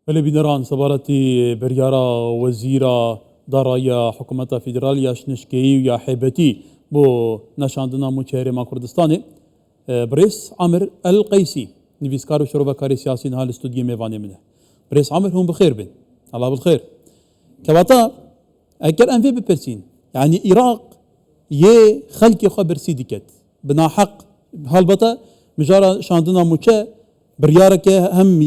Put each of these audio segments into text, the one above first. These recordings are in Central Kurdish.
بله بینران سبارتی بریارا وزیرا دارای حکومت فدرالی شنشکی یا حیبتی بو نشاندنا مچهره ما کردستانه بريس عامر القيسي نفيسكار وشروبا كاري سياسي نهال استوديو ميفاني منه بريس عامر هم بخير بين الله بالخير كباتا اكل انفي ببرسين يعني العراق يه خلقي خبر سيديكت بنا حق هالبطا مجارا شاندنا موچه بريارك هم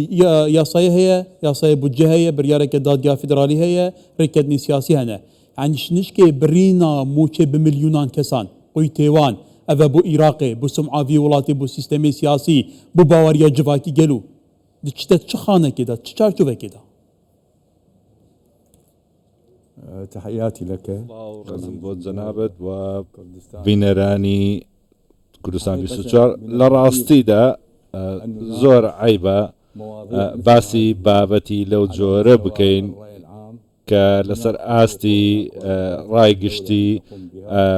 يا صاي هي يا صاي بوجه هي بريارك دادگاه فدرالي هي ركدني سياسي هنا يعني شنشكي برينا موچه بمليونان كسان قوي تيوان أذا بو عراقي بو سمعة في ولاتي بو سيستمي سياسي بو باوريا جواكي قالوا دي تشخانة كده تشارشوفة كده. تحياتي لك بود جنابت و بینرانی کردستان 24 لراستي دا زور عيبة باسي بابتي لو جورة بكين كلسر آستي راي قشتي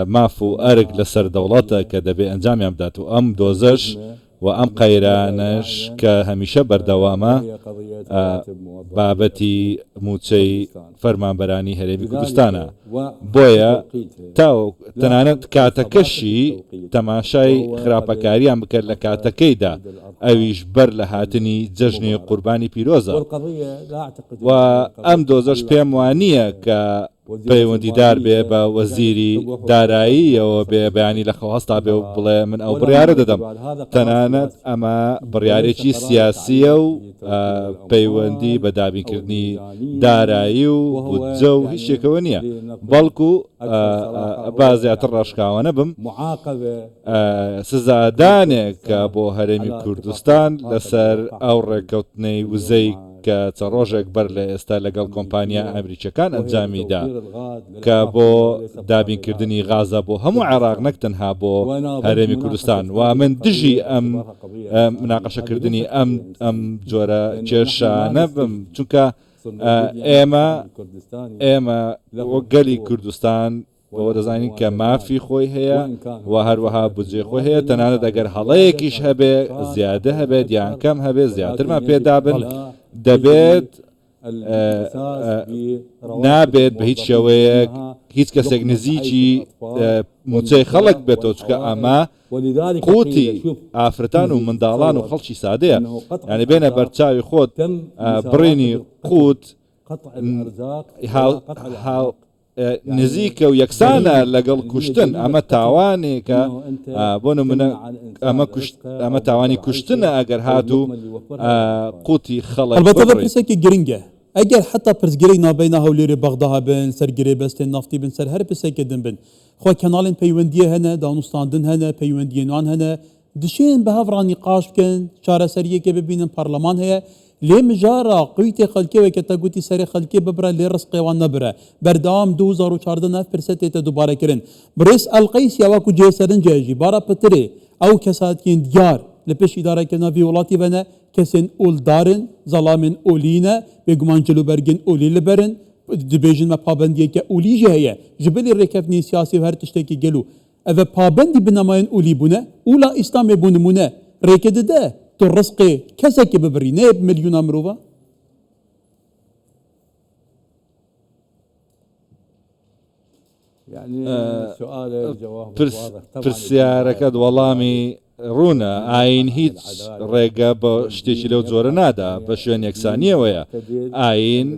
مافو أرق لسر دولتا كدبي أنجام يمداتو أم دوزش وأم قيرانش كهميشه بردوامه بابتي موچي فرمان براني هرمي كردستانا بويا تاو تنانت كاتكشي تماشاي خراپكاريان بكر لكاتكيدا اويش بر لهاتني ججني قرباني بيروزا وأم دوزش بيموانية ك پەیوەندیدار بێ بە وەزیری داراییەوە بێ بەیانی لە خەوەستا بێ و بڵێ من ئەو بڕیارە دەدەم تەنانەت ئەمە بڕیارێکی سیاسیە و پەیوەندی بە دابینکردنی دارایی و بودجە و هیچ شتێکەوە نییە بەڵکو با زیاتر ڕاشکاوانە بم سزادانێک کە بۆ هەرێمی کوردستان لەسەر ئەو ڕێککەوتنەی وزەی کە چە ڕۆژێک بەر لە ئێستا لەگەڵ کۆمپانیا ئەمریکیەکان ئەنجامیدا کە بۆ دابینکردنی غازە بۆ هەموو عێراق نەک تەنها بۆ هەرێمی کوردستان و من دژی ئەم مناقەشەکردنی ئەم جۆرە کێشانە بم چونکە ئێمە گەلی کوردستان بۆ دەزانین کە مافی خۆی هەیە و هەروەها بودجێ خۆی هەیە تەنانەت ئەگەر هەڵەیەکیش هەبێ زیادە هەبێت یان کەم هەبێت زیاترمان پێدابن دەبێت نابێت بە هیچ شێوەیەک هیچ کەسێک نزیکی موچەی خەڵک بێتەوە چکە ئەمە قوتی ئافرەتان و منداڵان و خەڵکی سادەیە یعنی بێنە بەرچاوی خۆت بڕینی قوت نزیکە و یەکسانە لەگەڵ کوشتن ئەمە تاوانێکە بۆ نمونە ئەمە تاوانی کوشتنە ئەگەر هاتوو قوتی خەڵک البته پرسێکی گرنگە ئەگەر حتا پرسگیری نابینە هەولێری بەغدا بن سەرگیری بەستێن نافتی بن سەر هەر پرسێکی دن بن خۆ کەناڵێن پەیوەندیە هەنە دانوستاندن هەنە پەیوەندیێنوان هەنە دشێن بە هەڤڕانی قاش بکەن چارەسەریەکێ ببینن پەرلەمان هەیە لێ مجارە قویتی خەلکیەوە کە تا گوتی سەری خەلکی ببرە لێ ڕستقێوان نەبرە بەردەوام 2014 تێتە دووبارەکردن برێس ئەلقەیسی ئەوەکو جێسەرنجێژی بارە پترێ ئەو کەساتکین دیار لە پێش ئیدارەکردنا ڤی وڵاتی بەنە کەسێن ئولدارن زەڵامên ئۆلینە بێگومان جلوبەرگن ئۆلی لەبەرن دبێژن مە پابەندیەکە ئۆلیژی هەیە ji bilî rêkevnî siyasî û her tiştekî gel û ev pabendî bi nemayên ûlî bûne ûla îslamê bû nimûne rêkê dide tu rizqê kesekê bibirî nê milyona mirova پرسیارەکەت وەڵامی ڕوونە ئاین هیچ ڕێگە بە شتێکی لەو جۆرە نادا بە شوێن یەکسانیەوەیە ئاین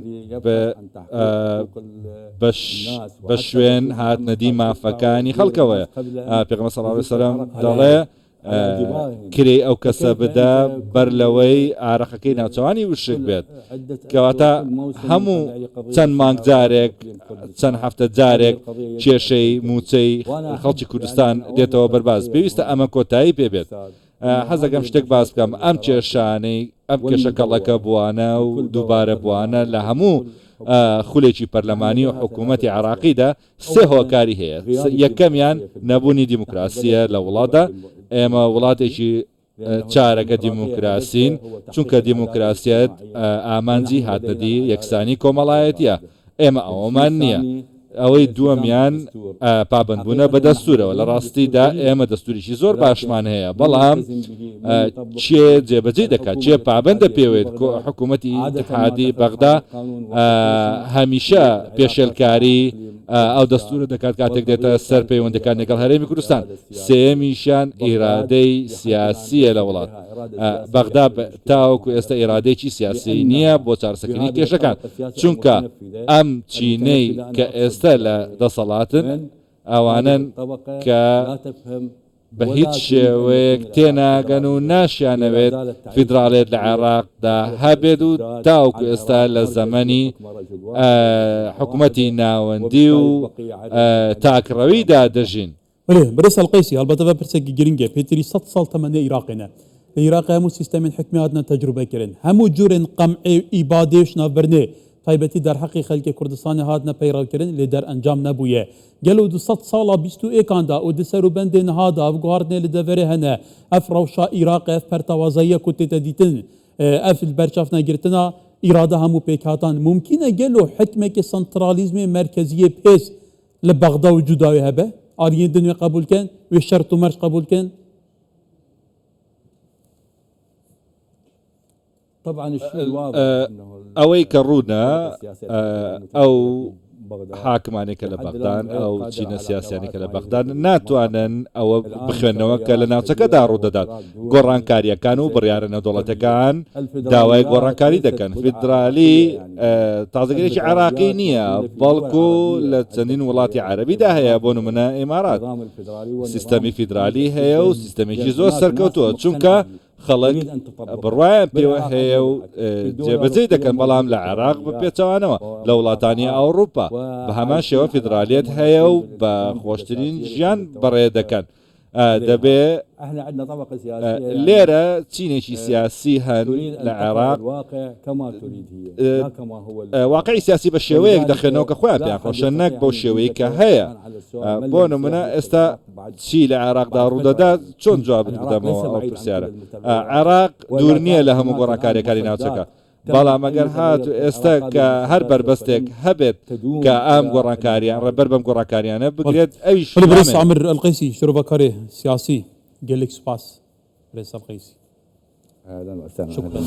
بە شوێن هاتنەدی مافەکانی خەڵکەوەیە پێغەمبەر صلی الله علیه وسلم دەڵێ کرێ ئەو کەسە بدە بەر لەوەی ئارەقەکەی ناوچەوانی وشک بێت کەواتە هەموو چەند مانگ جارێک چەند هەفتە جارێک کێشەی موچەی خەڵکی کوردستان دێتەوە بەرباز پێویستە ئەمە کۆتایی پێبێت حەز دەکەم شتێک باس بکەم ئەم کێشانەی ئەم کێشەکەڵەکە بوانە و دووبارە بوانە لە هەموو خولێکی پەرلەمانی و حکوومەتی عێراقیدا سێ هۆکاری هەیە یەکەمیان نەبوونی دیموکراسیە لە وڵاتدا ئێمە وڵاتێکی چارەکە دیموکراسین چونکە دیموکراسیەت ئامانجی هاتنەدی یەکسانی کۆمەڵایەتیە ئێمە ئەوەمان نییە ئەوەی دووەمیان پابندبوونە بە دەستورەوە لە ڕاستیدا ئێمە دەستوریشی زۆر باشمان هەیە بەڵام چێ جێبەجێ دەکات چێ پابندە پێوێت حکوومەتی ئیتحادی بەغدا هەمیشە پێشێلکاری ئەو دەستورە دەکات کاتێک دێتە سەر پەیوەندەکان لەگەڵ هەرێمی کوردستان. سێمیشان ئیرادەی سیاسیە لە وڵات بەغدا تاوەکو ئێستا ئیرادێکی سیاسی نییە بۆ چارەسەرکردنی کێشەکان چونکە ئەم چینەی کە ئێستا لە دەسەڵاتن ئەوانن کە بە هیچ شێوەیەک تێناگەن و ناشیانەوێت فیدراڵێت لە عێراقدا هەبێت و تاوەکو ئێستا لە زەمەنی حکوومەتی ناوەندی و تاکڕەویدا دەژین. برس القيسي البته بپرسێکی گرنگە پێتری 100 ساڵ تەمەنە عێراقینە لە عێراق هەموو سیستەمین حکمی هاتنە تەجروبە کردن هەموو جورên قەمعێ ئیبادێ و ناوبردنێ تایبەتی دەرحەقی خەلکی کوردستانی هاتنە پەیڕەوکردن لێ دەرئەنجام نەبوویە گەلو 200 ساڵە 21دا و دسەروبەندێ نەهادا و گواردنێ لە دەڤەرێ هەنە ئەف ڕەوشا عێراق ئەف پەرتەوازەیە کو تێتە دیتن ئەف بەرچاف ئیراده هەموو پێکهاتان ممکنە گەلو حکمێکی سنترالیزمی مرکزیە پێس لە بەغدا و جوداوی هەبە ئالیین دنوێ قبولکەن وێ شەرت و مەرج قبولکەن. ئەوەی کە ڕوونە ئەو حاکمانێکە لە بەغدان ئەو چینە سیاسیانێکە لە بەغدان ناتوانن ئەوە بخوێنەوە کە لە ناوچەکەدا ڕوودەدات گۆڕانکاریەکان و بڕیارە نەودەوڵەتەکان داوای گۆڕانکاری دەکەن. فیدرالی تازەگەرێکی عێراقی نییە بەڵکو لە چەندین وڵاتی عەرەبیدا هەیە بۆ نمونە ئێمارات سیستەمی فیدرالی هەیە و سیستەمێکی زۆر سەرکەوتووە چونکە خەڵک بڕواایان پێوە هەیە و جێبەجێ دەکەن بەڵام لە عێراق بە پێچەوانەوە لە وڵاتانی ئەوروپا بە هەمان شێوە فیدرالیت هەیە و بە خۆشترین ژیان بەڕێ دەکەن. دەبێ لێرە چینێکی سیاسی هەن لە عێراق واقعی سیاسی بە شێوەیەک دەخێنەوە کە خۆیان پێیان خۆشە نەک بەو شێوەیە کە هەیە. بۆ نمونە ئێستا چی لە عێراقدا ڕوودەدات چۆن جوابت بدەمەوە ئەو پرسیارە. عێراق دوور نییە لە هەموو گۆڕانکاریەکانی ناوچەکە بەڵام ئەگەر هات ئێستا کە هەر بربەستێک هەبێت کە ئەم گۆڕانکاریان ڕێبەر بەم گۆڕانکاریانە بگرێت ئەویش برس عامر القيسي شروبكاري سياسي قال لك سباس برس القيسي. شكرا.